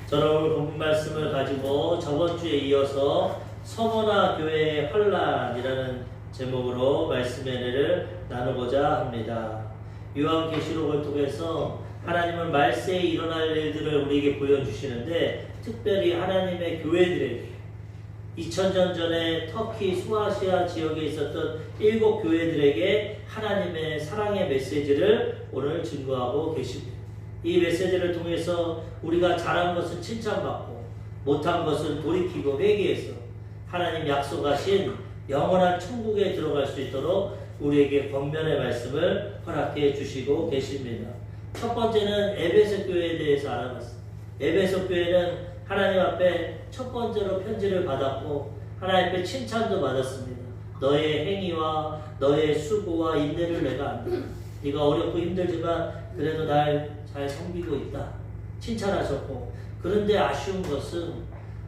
저는 오늘 본문 말씀을 가지고 저번 주에 이어서 서머나 교회의 환란이라는 제목으로 말씀의 은혜를 나누고자 합니다. 요한계시록을 통해서 하나님은 말세에 일어날 일들을 우리에게 보여주시는데, 특별히 하나님의 교회들에게 2000년 전에 터키 소아시아 지역에 있었던 7교회들에게 하나님의 사랑의 메시지를 오늘 증거하고 계십니다. 이 메시지를 통해서 우리가 잘한 것은 칭찬받고 못한 것은 돌이키고 회개해서 하나님 약속하신 영원한 천국에 들어갈 수 있도록 우리에게 권면의 말씀을 허락해 주시고 계십니다. 첫 번째는 에베소 교회에 대해서 알아봤습니다. 에베소 교회는 하나님 앞에 첫 번째로 편지를 받았고 하나님 앞에 칭찬도 받았습니다. 너의 행위와 너의 수고와 인내를 내가 안다. 네가 어렵고 힘들지만 그래도 날 잘 섬기고 있다. 칭찬하셨고, 그런데 아쉬운 것은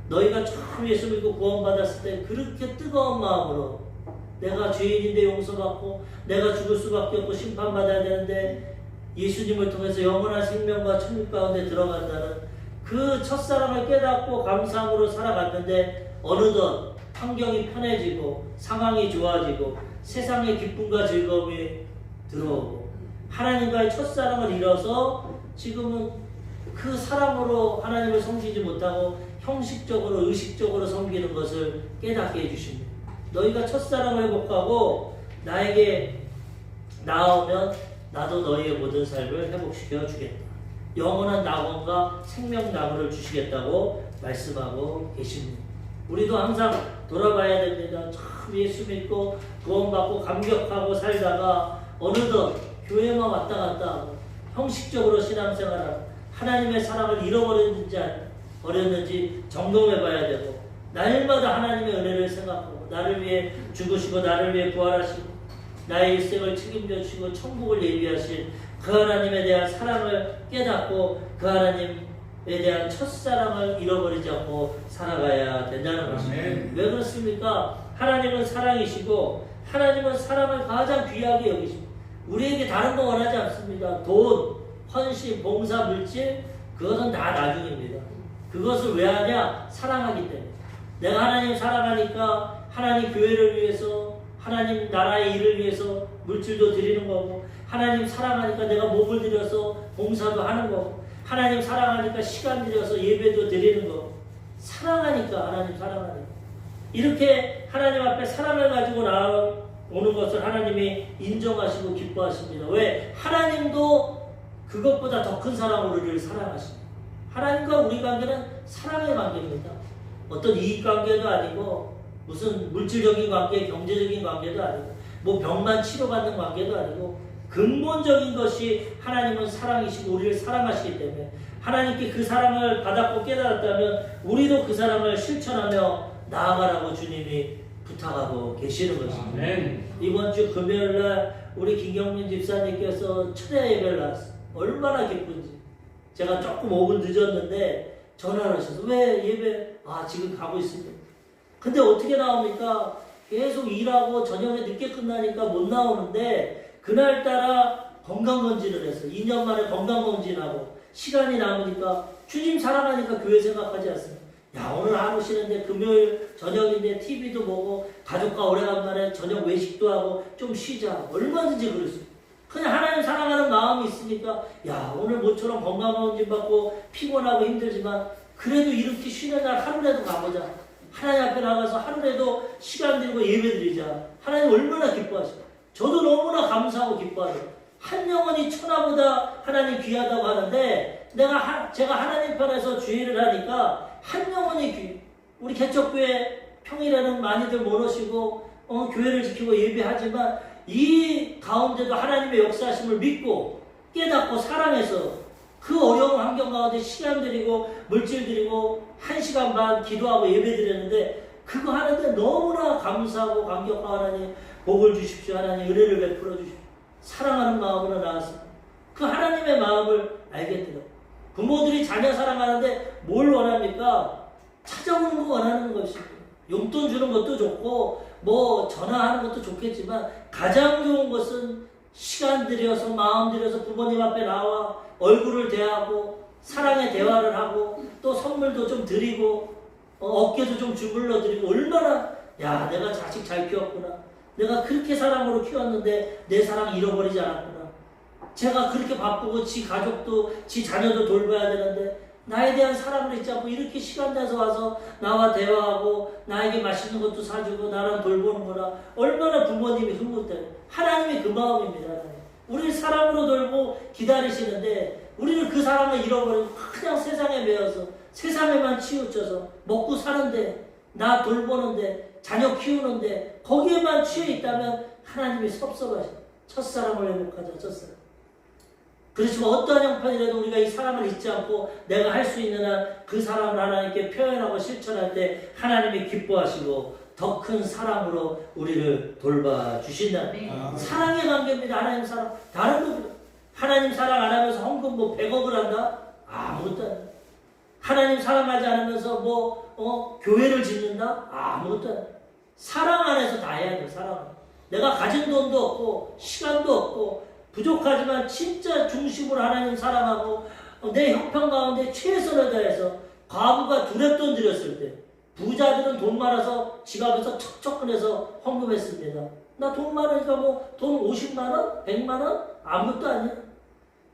너희가 처음 예수 믿고 구원받았을 때 그렇게 뜨거운 마음으로 내가 죄인인데 용서받고 내가 죽을 수밖에 없고 심판받아야 되는데 예수님을 통해서 영원한 생명과 천국 가운데 들어간다는 그 첫사랑을 깨닫고 감사함으로 살아갔는데, 어느덧 환경이 편해지고 상황이 좋아지고 세상의 기쁨과 즐거움이 들어오고 하나님과의 첫사랑을 잃어서 지금은 그 사랑으로 하나님을 섬기지 못하고 형식적으로 의식적으로 섬기는 것을 깨닫게 해주십니다. 너희가 첫사랑을 회복하고 나에게 나아오면 나도 너희의 모든 삶을 회복시켜 주겠다. 영원한 낙원과 생명나무를 주시겠다고 말씀하고 계십니다. 우리도 항상 돌아봐야 됩니다. 참 예수 믿고 구원받고 감격하고 살다가 어느덧 교회만 왔다 갔다 하고 형식적으로 신앙생활하고 하나님의 사랑을 잃어버렸는지 점검해봐야 되고, 날마다 하나님의 은혜를 생각하고 나를 위해 죽으시고 나를 위해 부활하시고 나의 일생을 책임져 주시고 천국을 예비하신 그 하나님에 대한 사랑을 깨닫고 그 하나님에 대한 첫사랑을 잃어버리지 않고 살아가야 된다는 것입니다. 왜 그렇습니까? 하나님은 사랑이시고 하나님은 사랑을 가장 귀하게 여기십니다. 우리에게 다른 거 원하지 않습니다. 돈, 헌신, 봉사, 물질, 그것은 다 나중입니다. 그것을 왜 하냐? 사랑하기 때문에. 내가 하나님 사랑하니까 하나님 교회를 위해서, 하나님 나라의 일을 위해서 물질도 드리는 거고, 하나님 사랑하니까 내가 몸을 들여서 봉사도 하는 거고, 하나님 사랑하니까 시간 들여서 예배도 드리는 거고, 사랑하니까, 하나님 사랑하니까. 이렇게 하나님 앞에 사랑을 가지고 나오는 것을 하나님이 인정하시고 기뻐하십니다. 왜? 하나님도 그것보다 더 큰 사랑으로 우리를 사랑하십니다. 하나님과 우리 관계는 사랑의 관계입니다. 어떤 이익 관계도 아니고 무슨 물질적인 관계, 경제적인 관계도 아니고 뭐 병만 치료받는 관계도 아니고, 근본적인 것이 하나님은 사랑이시고 우리를 사랑하시기 때문에 하나님께 그 사랑을 받았고 깨달았다면 우리도 그 사랑을 실천하며 나아가라고 주님이 부탁하고 계시는 것입니다. 아멘. 이번 주 금요일날 우리 김경민 집사님께서 철야 예배를 나왔어요. 얼마나 기쁜지. 제가 조금 5분 늦었는데 전화를 하셔서 왜 예배? 지금 가고 있습니다. 근데 어떻게 나옵니까? 계속 일하고 저녁에 늦게 끝나니까 못 나오는데, 그날따라 건강검진을 해서 2년 만에 건강검진하고 시간이 남으니까 주님 사랑하니까 교회 생각하지 않습니다. 오늘 하루 쉬는데 금요일 저녁인데 TV도 보고 가족과 오래간만에 저녁 외식도 하고 좀 쉬자. 얼마든지 그럴 수 있어요. 그냥 하나님 사랑하는 마음이 있으니까 오늘 모처럼 건강검진 받고 피곤하고 힘들지만 그래도 이렇게 쉬는 날 하루라도 가보자. 하나님 앞에 나가서 하루라도 시간 들이고 예배 드리자. 하나님 얼마나 기뻐하실까. 저도 너무나 감사하고 기뻐하죠. 한 영혼이 천하보다 하나님 귀하다고 하는데, 제가 하나님 편에서 주의를 하니까 한 영혼이 우리 개척교회 평일에는 많이들 못 오시고 교회를 지키고 예배하지만 이 가운데도 하나님의 역사하심을 믿고 깨닫고 사랑해서 그 어려운 환경 가운데 시간 드리고 물질 드리고 1시간 반 기도하고 예배 드렸는데, 그거 하는데 너무나 감사하고 감격하고 하나님 복을 주십시오. 하나님 은혜를 베풀어 주십시오. 사랑하는 마음으로 나왔습니다. 그 하나님의 마음을 알겠더라고요. 부모들이 자녀 사랑하는데 뭘 원합니까? 찾아오는 거 원하는 것입니다. 용돈 주는 것도 좋고 뭐 전화하는 것도 좋겠지만 가장 좋은 것은 시간 들여서 마음 들여서 부모님 앞에 나와 얼굴을 대하고 사랑의 대화를 하고 또 선물도 좀 드리고 어깨도 좀 주물러 드리고 얼마나 야 내가 자식 잘 키웠구나. 내가 그렇게 사랑으로 키웠는데 내 사랑 잃어버리지 않았구나. 제가 그렇게 바쁘고 지 가족도 지 자녀도 돌봐야 되는데 나에 대한 사랑을 잊지 않고 이렇게 시간 내서 와서 나와 대화하고 나에게 맛있는 것도 사주고 나랑 돌보는구나. 얼마나 부모님이 흐뭇해. 하나님이 그 마음입니다. 우리를 사랑으로 돌보 기다리시는데 우리는 그 사랑을 잃어버리고 그냥 세상에 매여서 세상에만 치우쳐서 먹고 사는데 나 돌보는데 자녀 키우는데 거기에만 취해 있다면 하나님이 섭섭하셔. 첫사랑을 회복하자. 첫사랑. 그렇지만 어떠한 형편이라도 우리가 이 사랑을 잊지 않고 내가 할 수 있는 한 그 사랑을 하나님께 표현하고 실천할 때 하나님이 기뻐하시고 더 큰 사랑으로 우리를 돌봐주신다. 사랑의 관계입니다. 하나님 사랑. 다른 거 하나님 사랑 안 하면서 헌금 뭐 100억을 한다? 아무것도 안 해. 하나님 사랑하지 않으면서 교회를 짓는다? 아무것도 안 해. 사랑 안에서 다 해야 돼. 사랑. 내가 가진 돈도 없고 시간도 없고 부족하지만 진짜 중심으로 하나님 사랑하고 내 형편 가운데 최선을 다해서 과부가 두랩돈 드렸을 때 부자들은 돈 많아서 지갑에서 척척 꺼내서 헌금했습니다. 나 돈 많으니까 돈 50만원? 100만원? 아무것도 아니야.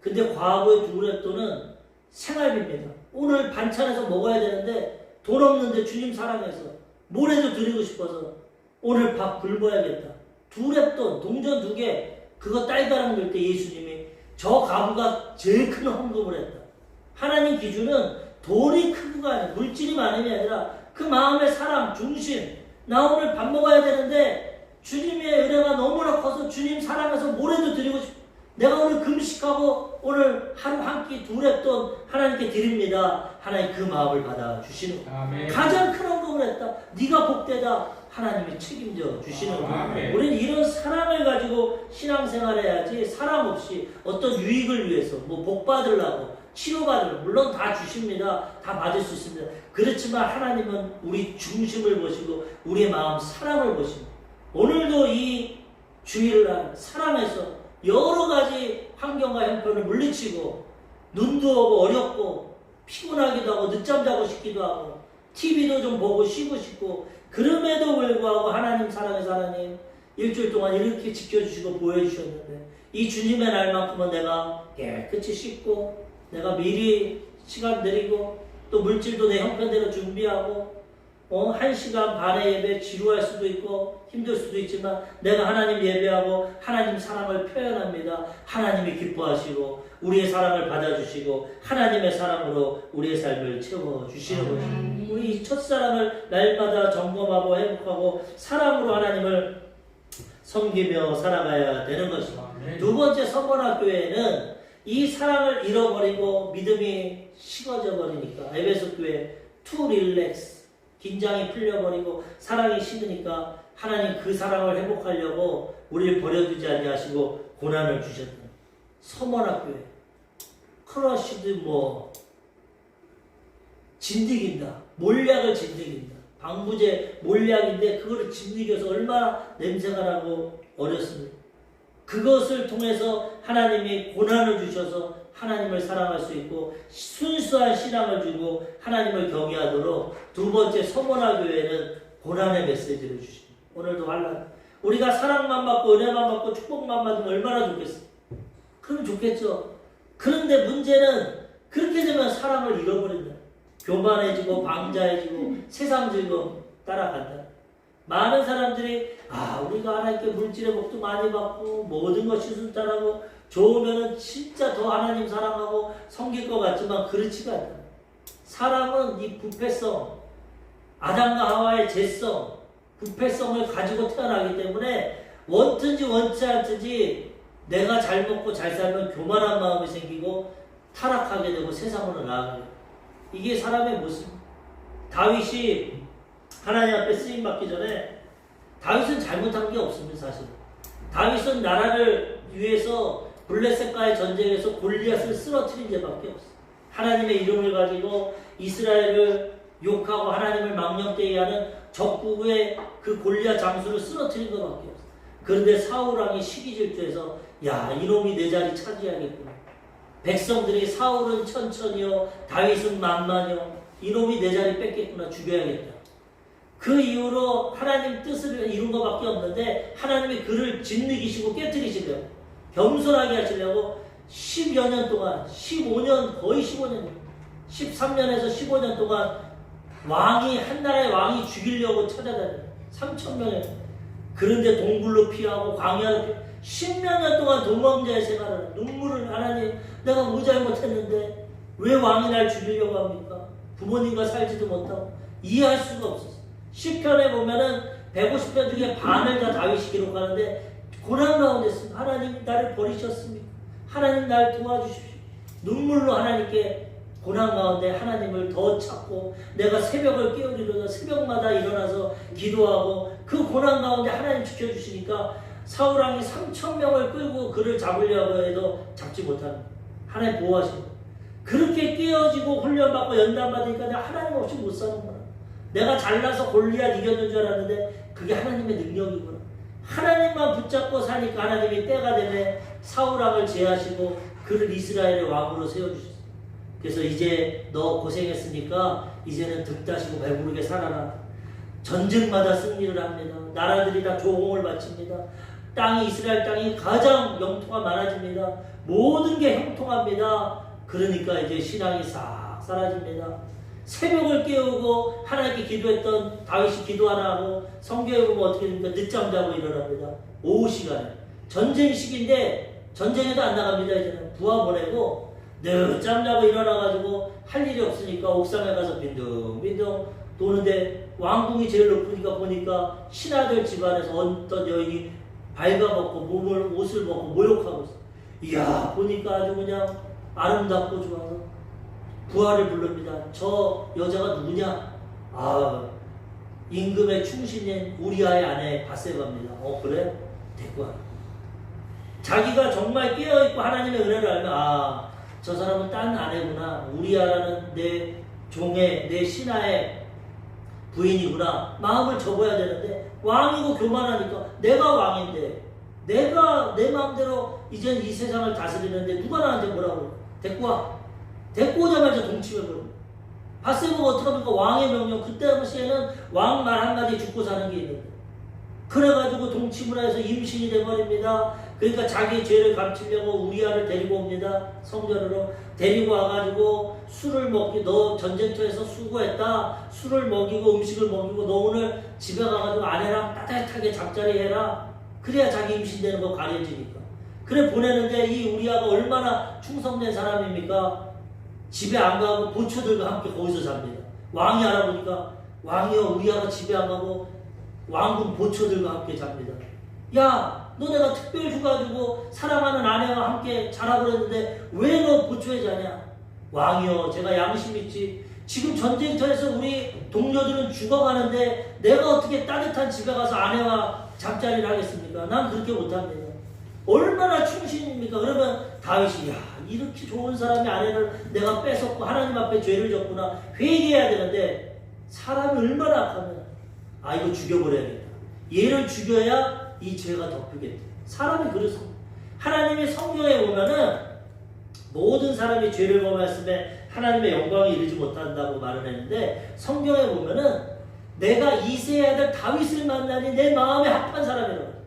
근데 과부의 두랩돈은 생활비입니다. 오늘 반찬에서 먹어야 되는데 돈 없는데 주님 사랑해서 뭐라도 드리고 싶어서 오늘 밥 굶어야겠다. 두랩돈 동전 2개 그거 딸가랑 넣을 때 예수님이 저 가부가 제일 큰 헌금을 했다. 하나님 기준은 돈이 크고가 아니라 물질이 많음이 아니라 그 마음의 사랑, 중심. 나 오늘 밥 먹어야 되는데 주님의 은혜가 너무나 커서 주님 사랑해서 뭐라도 드리고 싶어. 내가 오늘 금식하고 오늘 하루 한 끼 두랩돈 하나님께 드립니다. 하나님 그 마음을 받아주시는 거예요. 가장 큰 헌금을 했다. 네가 복되다. 하나님이 책임져 주시는 거예요. 우리는 이런 사랑을 가지고 신앙생활을 해야지 사랑 없이 어떤 유익을 위해서 복 받으려고 치료받으려고 물론 다 주십니다. 다 받을 수 있습니다. 그렇지만 하나님은 우리 중심을 보시고 우리의 마음 사랑을 보십니다. 오늘도 이 주일날 사랑해서 여러 가지 환경과 형편을 물리치고 눈도 오고 어렵고 피곤하기도 하고 늦잠 자고 싶기도 하고 TV도 좀 보고 쉬고 싶고 그럼에도 불구하고 하나님 사랑해서 하나님 일주일 동안 이렇게 지켜주시고 보여주셨는데 이 주님의 날만큼은 내가 깨끗이 씻고 내가 미리 시간 드리고 또 물질도 내 형편대로 준비하고 1시간 반의 예배 지루할 수도 있고 힘들 수도 있지만 내가 하나님 예배하고 하나님 사랑을 표현합니다. 하나님이 기뻐하시고 우리의 사랑을 받아주시고 하나님의 사랑으로 우리의 삶을 채워주시는 거죠. 우리 첫사랑을 날마다 점검하고 회복하고 사랑으로 하나님을 섬기며 살아가야 되는 것입니다. 두 번째 서머나교회는 이 사랑을 잃어버리고 믿음이 식어져 버리니까 에베소 교회 to relax 긴장이 풀려버리고 사랑이 식으니까 하나님 그 사랑을 회복하려고 우리를 버려두지 아니하시고 고난을 주셨다. 서머나교회 크러쉬드 진드긴다. 몰약을 진드긴다. 방부제 몰약인데 그거를 진드겨서 얼마나 냄새가 나고 어렵습니다. 그것을 통해서 하나님이 고난을 주셔서 하나님을 사랑할 수 있고 순수한 신앙을 주고 하나님을 경외하도록 두 번째 서머나교회는 고난의 메시지를 주십니다. 오늘도 환난. 우리가 사랑만 받고 은혜만 받고 축복만 받으면 얼마나 좋겠어. 그럼 좋겠죠. 그런데 문제는 그렇게 되면 사랑을 잃어버린다. 교만해지고 방자해지고 세상 즐거움 따라간다. 많은 사람들이 우리가 하나님께 물질의 복도 많이 받고 모든 것이 순탄하고 좋으면은 진짜 더 하나님 사랑하고 섬길 것 같지만 그렇지가 않다. 사람은 이 부패성, 아담과 하와의 죄성, 부패성을 가지고 태어나기 때문에 원든지 원치 않든지 내가 잘 먹고 잘 살면 교만한 마음이 생기고 타락하게 되고 세상으로 나아가게 돼요. 이게 사람의 모습. 다윗이 하나님 앞에 쓰임받기 전에 다윗은 잘못한 게 없습니다. 사실 다윗은 나라를 위해서 블레셋과의 전쟁에서 골리앗을 쓰러뜨린 죄밖에 없어요. 하나님의 이름을 가지고 이스라엘을 욕하고 하나님을 망령되게 하는 적국의 그 골리앗 장수를 쓰러뜨린 것밖에 없어요. 그런데 사울 왕이 시기질투해서 이놈이 내 자리 차지하겠구나. 백성들이 사울은 천천히요 다윗은 만만히요 이놈이 내 자리 뺏겠구나 죽여야겠다. 그 이후로 하나님 뜻을 이룬 것밖에 없는데 하나님이 그를 짓누기시고 깨뜨리시려고 겸손하게 하시려고 10여 년 동안 15년 거의 15년 13년에서 15년 동안 왕이 한 나라의 왕이 죽이려고 찾아다녀요. 3,000명에 그런데 동굴로 피하고 광야로 피하고 10몇 년 동안 도망자의 생활을 눈물을 하나님 내가 뭐 잘못했는데 왜 왕이 날 죽이려고 합니까? 부모님과 살지도 못하고 이해할 수가 없었어요. 시편에 보면은 150편 중에 반을 다 다윗이 기록하는데 고난 가운데 있습니다. 하나님 나를 버리셨습니까? 하나님 날 도와주십시오. 눈물로 하나님께 고난 가운데 하나님을 더 찾고 내가 새벽을 깨우리로다 새벽마다 일어나서 기도하고 그 고난 가운데 하나님 지켜주시니까 사울왕이 3,000명을 끌고 그를 잡으려고 해도 잡지 못합니다. 하나님 보호하십니다. 그렇게 깨어지고 훈련받고 연단받으니까 내가 하나님 없이 못 사는구나. 내가 잘나서 골리앗 이겼는 줄 알았는데 그게 하나님의 능력이구나. 하나님만 붙잡고 사니까 하나님이 때가 되면 사울왕을 제하시고 그를 이스라엘의 왕으로 세워주셨어요. 그래서 이제 너 고생했으니까 이제는 등 따시고 배부르게 살아라. 전쟁마다 승리를 합니다. 나라들이 다 조공을 바칩니다. 땅이 이스라엘 땅이 가장 영토가 많아집니다. 모든 게 형통합니다. 그러니까 이제 신앙이 싹 사라집니다. 새벽을 깨우고 하나님께 기도했던 다윗이 기도 하나 하고 성경에 보면 어떻게 됩니까? 늦잠 자고 일어납니다. 오후 시간에 전쟁 시기인데 전쟁에도 안 나갑니다. 이제는 부하 보내고 늦잠 자고 일어나가지고 할 일이 없으니까 옥상에 가서 빈둥빈둥 도는데 왕궁이 제일 높으니까 보니까 신하들 집안에서 어떤 여인이 발가벗고 옷을 벗고 모욕하고 있어. 이야 보니까 아주 그냥 아름답고 좋아서 부하를 부릅니다. 저 여자가 누구냐? 아 임금의 충신인 우리아의 아내 바세바입니다. 그래? 데리고 와. 자기가 정말 깨어있고 하나님의 은혜를 알면 저 사람은 딴 아내구나. 우리아라는 내 종의 내 신하의 부인이구나. 마음을 접어야 되는데 왕이고 교만하니까 내가 왕인데 내가 내 마음대로 이젠 이 세상을 다스리는데 누가 나한테 뭐라고 데리고 와. 데리고 오자마자 동침해버려. 바세바가 어떡합니까? 왕의 명령. 그때 당시에는 왕 말 한마디 죽고 사는 게 있는데 그래가지고 동침을 해서 임신이 돼버립니다. 그러니까 자기 죄를 감추려고 우리아를 데리고 옵니다. 성전으로 데리고 와가지고 술을 먹기 너 전쟁터에서 수고했다. 술을 먹이고 음식을 먹이고 너 오늘 집에 가가지고 아내랑 따뜻하게 잠자리 해라. 그래야 자기 임신되는 거 가려지니까. 그래 보내는데 이 우리아가 얼마나 충성된 사람입니까? 집에 안 가고 보초들과 함께 거기서 잡니다. 왕이 알아보니까 왕이여 우리아가 집에 안 가고 왕궁 보초들과 함께 잡니다. 야 너 내가 특별 줘가지고 사랑하는 아내와 함께 자라고 그랬는데 왜 너 보초에 자냐? 왕이여 제가 양심 있지. 지금 전쟁터에서 우리 동료들은 죽어가는데 내가 어떻게 따뜻한 집에 가서 아내와 잠자리를 하겠습니까? 난 그렇게 못합니다. 얼마나 충신입니까? 그러면 다윗이 야 이렇게 좋은 사람의 아내를 내가 뺏었고 하나님 앞에 죄를 졌구나 회개해야 되는데 사람이 얼마나 악하면 이거 죽여버려야겠다. 얘를 죽여야 이 죄가 덮이겠다. 사람이 그래서 하나님의 성경에 보면은 모든 사람이 죄를 범했음에 하나님의 영광에 이르지 못한다고 말을 했는데 성경에 보면은 내가 이새의 아들 다윗을 만나니 내 마음에 합한 사람이라고.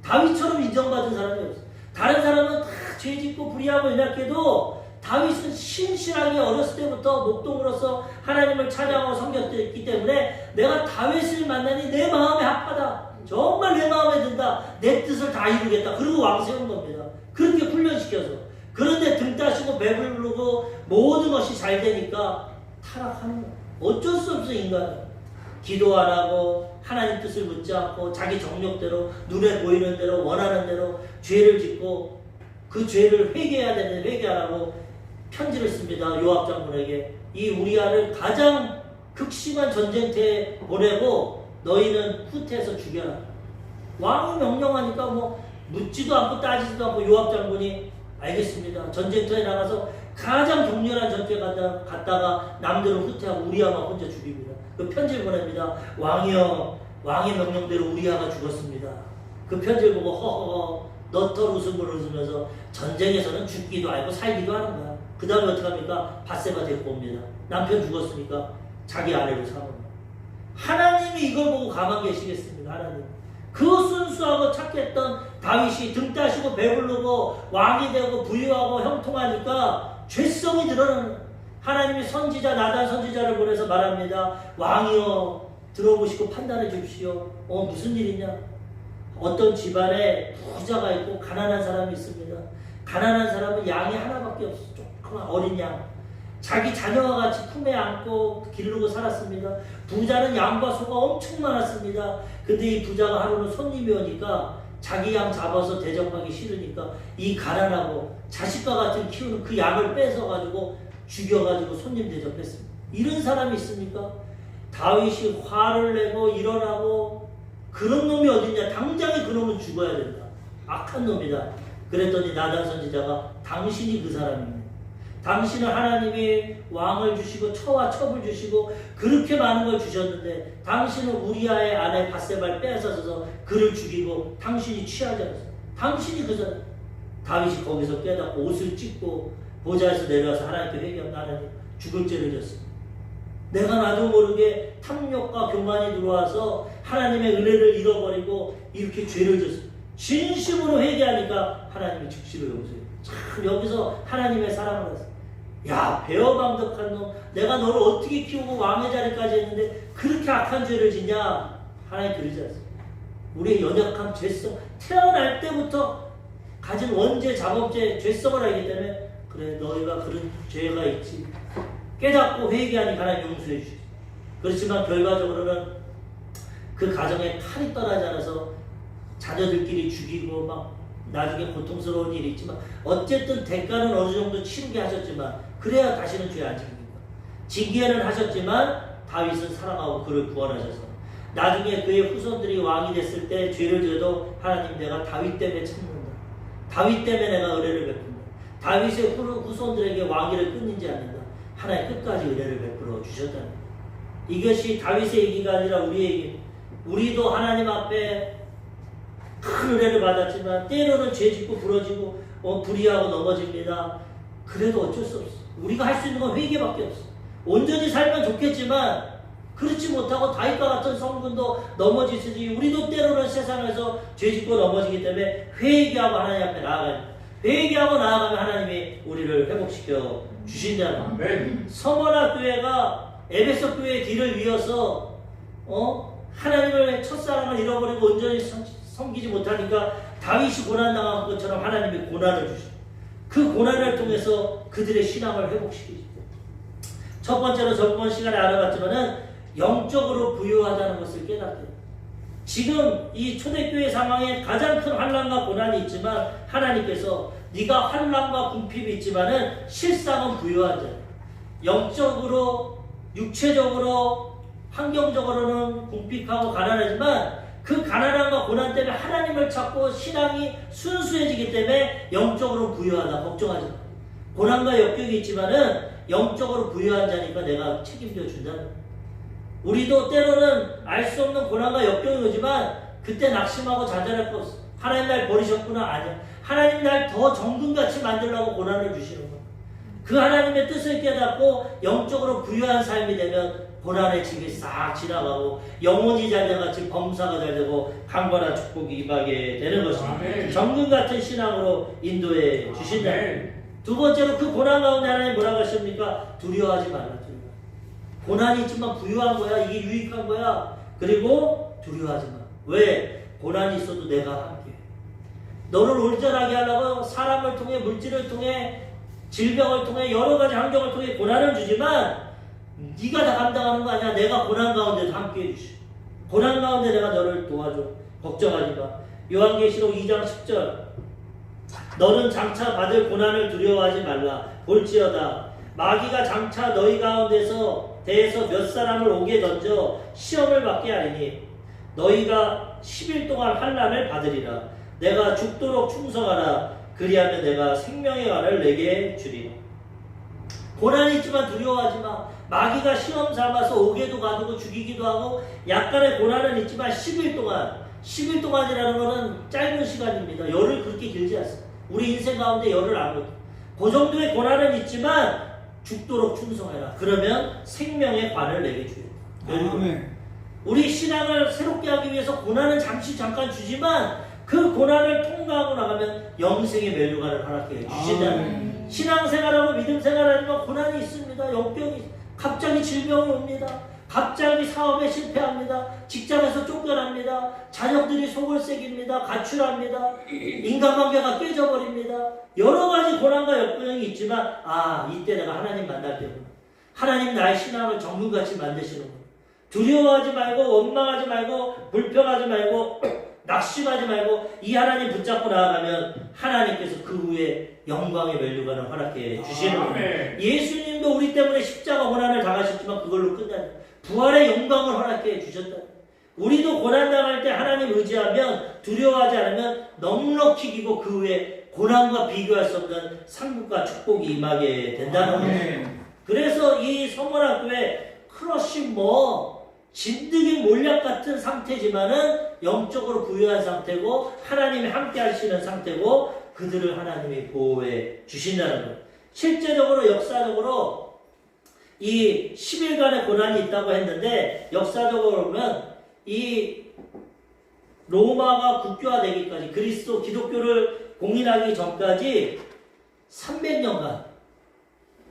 다윗처럼 인정받은 사람이 없어. 다른 사람은 다 죄짓고 불의하고 연약해도 다윗은 신실하게 어렸을 때부터 목동으로서 하나님을 찬양하고 섬겼기 때문에 내가 다윗을 만나니 내 마음에 합하다. 정말 내 마음에 든다. 내 뜻을 다 이루겠다. 그리고 왕 세운 겁니다. 그렇게 훈련시켜서. 그런데 등 따시고 배부르고 모든 것이 잘 되니까 타락하는 거야. 어쩔 수 없어 인간은. 기도 안 하고 하나님 뜻을 묻지 않고 자기 정욕대로 눈에 보이는 대로 원하는 대로 죄를 짓고 그 죄를 회개해야 되는데 회개 안 하고 편지를 씁니다. 요압 장군에게. 이 우리아를 가장 극심한 전쟁터에 보내고 너희는 후퇴해서 죽여라. 왕이 명령하니까 뭐 묻지도 않고 따지지도 않고 요압 장군이 알겠습니다. 전쟁터에 나가서 가장 격렬한 전투에 갔다가 남들은 후퇴하고 우리아만 혼자 죽입니다. 그 편지를 보냅니다. 왕이여 왕의 명령대로 우리아가 죽었습니다. 그 편지를 보고 허허 너털 웃음을 웃으면서 전쟁에서는 죽기도 알고 살기도 하는 거야. 그 다음에 어떻게 합니까? 밧세바 데리고 옵니다. 남편 죽었으니까 자기 아내로 삼습니다. 하나님이 이걸 보고 가만 계시겠습니까? 하나님. 그 순수하고 착했던 다윗이 등 따시고 배부르고 왕이 되고 부유하고 형통하니까 죄성이 드러나는, 하나님이 선지자 나단 선지자를 보내서 말합니다. 왕이여 들어보시고 판단해 주십시오. 무슨 일이냐? 어떤 집안에 부자가 있고 가난한 사람이 있습니다. 가난한 사람은 양이 하나밖에 없어. 조그만 어린 양. 자기 자녀와 같이 품에 안고 기르고 살았습니다. 부자는 양과 소가 엄청 많았습니다. 근데 이 부자가 하루는 손님이 오니까 자기 양 잡아서 대접하기 싫으니까 이 가난하고 자식과 같은 키우는 그 양을 뺏어가지고 죽여가지고 손님 대접했습니다. 이런 사람이 있습니까? 다윗이 화를 내고 일어나고, 그런 놈이 어딨냐? 당장에 그 놈은 죽어야 된다. 악한 놈이다. 그랬더니 나단 선지자가 당신이 그 사람입니다. 당신은 하나님이 왕을 주시고 처와 첩을 주시고 그렇게 많은 걸 주셨는데 당신은 우리아의 아내 밧세바를 빼앗아서 그를 죽이고 당신이 취하지 않았어요. 당신이 그 사람. 다윗이 거기서 깨닫고 옷을 찢고 보좌에서 내려와서 하나님께 회개하고 하나님 죽을 죄를 졌습니다. 내가 나도 모르게 탐욕과 교만이 들어와서 하나님의 은혜를 잃어버리고 이렇게 죄를 졌습니다. 진심으로 회개하니까 하나님이 즉시로 용서해요. 참 여기서 하나님의 사랑을 했어요. 야, 배어방덕한 놈, 내가 너를 어떻게 키우고 왕의 자리까지 했는데 그렇게 악한 죄를 지냐? 하나님 그러지 않습니다. 우리의 연약함, 죄성, 태어날 때부터 가진 원죄, 자범죄, 죄성을 알기 때문에 그래, 너희가 그런 죄가 있지. 깨닫고 회개하니 하나님 용서해 주시죠. 그렇지만 결과적으로는 그 가정에 칼이 떠나지 않아서 자녀들끼리 죽이고 막 나중에 고통스러운 일이 있지만 어쨌든 대가는 어느 정도 치르게 하셨지만 그래야 다시는 죄 안 짓습니다. 징계는 하셨지만 다윗은 사랑하고 그를 구원하셔서 나중에 그의 후손들이 왕이 됐을 때 죄를 져도 하나님 내가 다윗 때문에 참는다. 다윗 때문에 내가 은혜를 베푼다. 다윗의 후손들에게 왕위를 끊는지 않는다. 하나님 끝까지 은혜를 베풀어 주셨다는 거예요. 이것이 다윗의 얘기가 아니라 우리의 얘기. 우리도 하나님 앞에 큰 은혜를 받았지만 때로는 죄 짓고 부러지고 불의하고 넘어집니다. 그래도 어쩔 수 없어. 우리가 할 수 있는 건 회개밖에 없어. 온전히 살면 좋겠지만 그렇지 못하고 다윗과 같은 성분도 넘어지지. 우리도 때로는 세상에서 죄 짓고 넘어지기 때문에 회개하고 하나님 앞에 나아가야 돼. 회개하고 나아가면 하나님이 우리를 회복시켜 주신다는 거예요. 서머나 교회가 에베소 교회의 뒤를 이어서 하나님의 첫사랑을 잃어버리고 온전히 섬기지 못하니까 다윗이 고난당한 것처럼 하나님이 고난을 주시고 그 고난을 통해서 그들의 신앙을 회복시키죠. 첫 번째로 저번 시간에 알아봤지만은 영적으로 부유하다는 것을 깨닫게 돼요. 지금 이 초대교회 상황에 가장 큰 환난과 고난이 있지만 하나님께서 네가 환난과 궁핍이 있지만은 실상은 부유한 자야. 영적으로, 육체적으로, 환경적으로는 궁핍하고 가난하지만 그 가난함과 고난 때문에 하나님을 찾고 신앙이 순수해지기 때문에 영적으로 부유하다. 걱정하지 마. 고난과 역경이 있지만은 영적으로 부유한 자니까 내가 책임져 준다는 거야. 우리도 때로는 알 수 없는 고난과 역경이 오지만 그때 낙심하고 좌절할 거 없어. 하나님 날 버리셨구나. 아니야. 하나님 날 더 정금같이 만들려고 고난을 주시는 거야. 그 하나님의 뜻을 깨닫고 영적으로 부유한 삶이 되면 고난의 짐이 싹 지나가고 영혼이 잘 돼같이 범사가 잘 되고 강건한 축복이 임하게 되는 것입니다. 정금 같은 신앙으로 인도해 주신다. 두 번째로 그 고난 가운데 하나님 뭐라고 하십니까? 두려워하지 말라. 고난이 있지만 부유한 거야. 이게 유익한 거야. 그리고 두려워하지 마. 왜? 고난이 있어도 내가 함께. 너를 온전하게 하려고 사람을 통해, 물질을 통해, 질병을 통해, 여러 가지 환경을 통해 고난을 주지만 네가 다 감당하는 거 아니야. 내가 고난 가운데도 함께 해주시. 고난 가운데 내가 너를 도와줘. 걱정하지 마. 요한계시록 2장 10절. 너는 장차 받을 고난을 두려워하지 말라. 볼지어다. 마귀가 장차 너희 가운데서 대해서 몇 사람을 오게 던져 시험을 받게 하리니 너희가 10일 동안 환난을 받으리라. 내가 죽도록 충성하라. 그리하면 내가 생명의 말을 내게 주리라. 고난이 있지만 두려워하지 마. 마귀가 시험 삼아서 오게도 가두고 죽이기도 하고 약간의 고난은 있지만 10일 동안이라는 것은 짧은 시간입니다. 열흘 그렇게 길지 않습니다. 우리 인생 가운데 열흘 안 거든. 그 정도의 고난은 있지만 죽도록 충성해라. 그러면 생명의 관을 내게 주겠다. 아멘. 우리 신앙을 새롭게 하기 위해서 고난은 잠깐 주지만 그 고난을 통과하고 나가면 영생의 멸류관을 허락해 주신다는. 신앙생활하고 믿음생활하지만 고난이 있습니다. 역병이, 갑자기 질병이 옵니다. 갑자기 사업에 실패합니다. 직장에서 쫓겨납니다. 자녀들이 속을 새깁니다. 가출합니다. 인간관계가 깨져버립니다. 여러 가지 고난과 역병이 있지만 이때 내가 하나님 만날 때구나. 하나님 나의 신앙을 정금같이 만드시는구나. 두려워하지 말고 원망하지 말고 불평하지 말고 낙심하지 말고 이 하나님 붙잡고 나아가면 하나님께서 그 후에 영광의 멸류관을 허락해 주시는 거예요. 예수님도 우리 때문에 십자가 고난을 당하셨지만 그걸로 끝나는 부활의 영광을 허락해 주셨다. 우리도 고난당할 때 하나님 의지하면 두려워하지 않으면 넉넉히 이기고 그 후에 고난과 비교할 수 없는 상급과 축복이 임하게 된다는 거예요. 그래서 이 성원학교에 크러쉬 진드기 몰약 같은 상태지만은 영적으로 부유한 상태고 하나님이 함께 하시는 상태고 그들을 하나님이 보호해 주신다는 거예요. 실제적으로 역사적으로 이 10일간의 고난이 있다고 했는데 역사적으로 보면 이 로마가 국교화되기까지 그리스도 기독교를 공인하기 전까지 300년간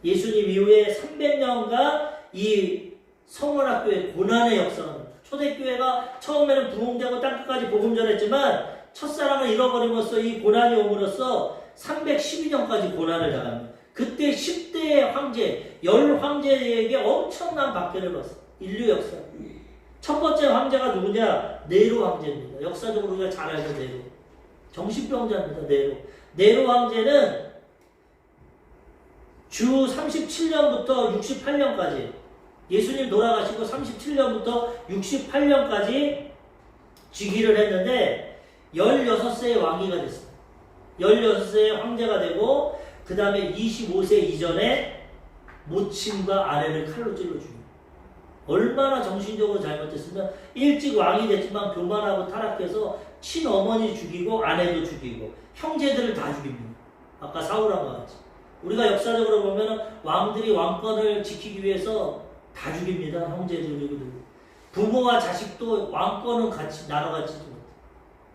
예수님 이후에 300년간 이 성원학교의 고난의 역사가 초대교회가 처음에는 부흥되고 땅끝까지 복음 전했지만 첫사랑을 잃어버림으로써 이 고난이 옴으로써 312년까지 고난을 당합니다. 그때 10대의 황제, 10황제에게 엄청난 박해를 받았어요. 인류 역사. 첫 번째 황제가 누구냐? 네로 황제입니다. 역사적으로 우리가 잘 알던 네로. 정신병자입니다. 네로. 네로 황제는 주 37년부터 68년까지 예수님 돌아가시고 37년부터 68년까지 즉위를 했는데 16세의 왕위가 됐습니다. 16세의 황제가 되고 그 다음에 25세 이전에 모친과 아내를 칼로 찔러 죽입니다. 얼마나 정신적으로 잘못됐으면 일찍 왕이 됐지만 교만하고 타락해서 친어머니 죽이고 아내도 죽이고 형제들을 다 죽입니다. 아까 사울왕과 같이. 우리가 역사적으로 보면 왕들이 왕권을 지키기 위해서 다 죽입니다. 형제들이고 부모와 자식도 왕권은 같이 나눠가지도 못해요.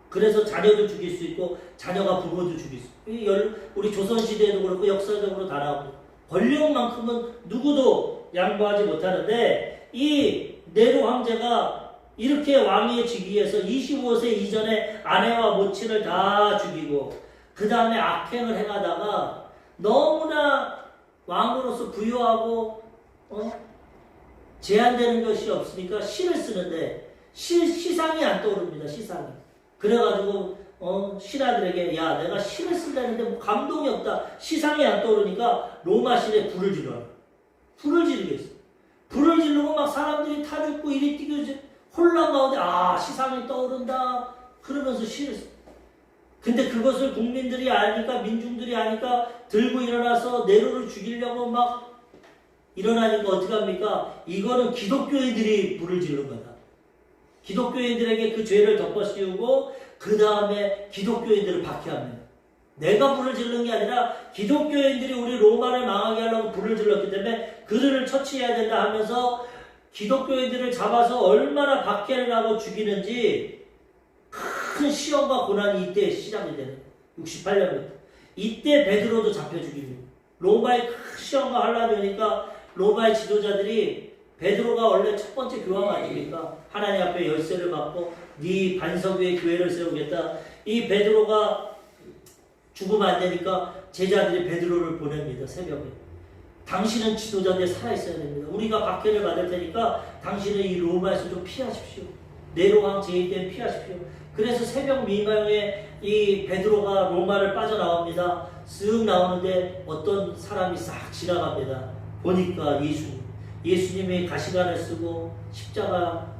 그래서 자녀도 죽일 수 있고 자녀가 부모도 죽일 수 있고 우리 조선시대에도 그렇고 역사적으로 다 나오고 권력만큼은 누구도 양보하지 못하는데 이 네로 황제가 이렇게 왕위에 즉위해서 25세 이전에 아내와 모친을 다 죽이고 그 다음에 악행을 행하다가 너무나 왕으로서 부유하고 제한되는 것이 없으니까 시를 쓰는데 시상이 안 떠오릅니다. 시상이. 그래가지고 신하들에게 야 내가 시를 쓴다는데 뭐 감동이 없다. 시상이 안 떠오르니까 로마 시내 불을 질러요. 불을 지르겠어. 불을 지르고 막 사람들이 타 죽고 이리 뛰고 혼란 가운데 시상이 떠오른다. 그러면서 시를 써. 근데 그것을 국민들이 아니까 민중들이 아니까 들고 일어나서 네로를 죽이려고 막 일어나니까 어떻게 합니까? 이거는 기독교인들이 불을 지른 거다. 기독교인들에게 그 죄를 덮어씌우고 그 다음에 기독교인들을 박해합니다. 내가 불을 지른 게 아니라 기독교인들이 우리 로마를 망하게 하려고 불을 질렀기 때문에 그들을 처치해야 된다 하면서 기독교인들을 잡아서 얼마나 박해를 하고 죽이는지 큰 시험과 고난이 이때 시작이 되는 68년부터. 이때 베드로도 잡혀 죽입니다. 로마의 큰 시험과 환란이 오니까 로마의 지도자들이 베드로가 원래 첫 번째 교황 아닙니까? 하나님 앞에 열쇠를 받고 네 반석 위에 교회를 세우겠다. 이 베드로가 죽으면 안 되니까 제자들이 베드로를 보냅니다. 새벽에. 당신은 지도자인데 살아있어야 됩니다. 우리가 박해를 받을 테니까 당신은 이 로마에서 좀 피하십시오. 네로 왕 제위 때는 피하십시오. 그래서 새벽 미명에 이 베드로가 로마를 빠져나옵니다. 쓱 나오는데 어떤 사람이 싹 지나갑니다. 보니까 예수님이 가시관을 쓰고 십자가